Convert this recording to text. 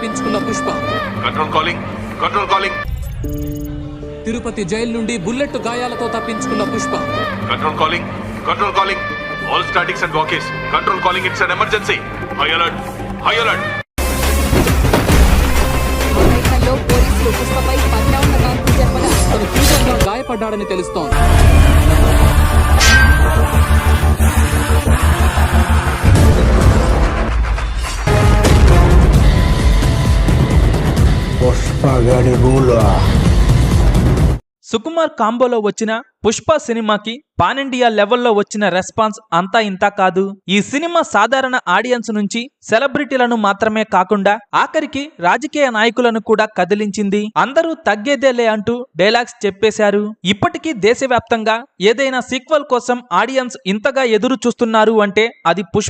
తప్పించుకున్న Pushpa. Control calling. Tirupati jail నుండి bullet గాయాలతో తప్పించుకున్న Pushpa. Control calling. All statics and walkies. Control calling, it's an emergency. High alert. అమెరికాలో పోలీసులు పుష్పపై పరిణామ కాంతి జన్మల తను తీవ్రంగా గాయపడ్డాడని తెలుస్తోంది. సుకుమార్ కాంబోలో వచ్చిన పుష్ప సినిమాకి పాన్ ఇండియా లెవెల్లో వచ్చిన రెస్పాన్స్ అంతా ఇంతా కాదు. ఈ సినిమా సాధారణ ఆడియన్స్ నుంచి సెలబ్రిటీలను మాత్రమే కాకుండా ఆఖరికి రాజకీయ నాయకులను కూడా కదిలించింది. అందరూ తగ్గేదేలే అంటూ డైలాగ్స్ చెప్పేశారు. ఇప్పటికీ దేశవ్యాప్తంగా ఏదైనా సీక్వెల్ కోసం ఆడియన్స్ ఇంతగా ఎదురు చూస్తున్నారు అంటే అది పుష్ప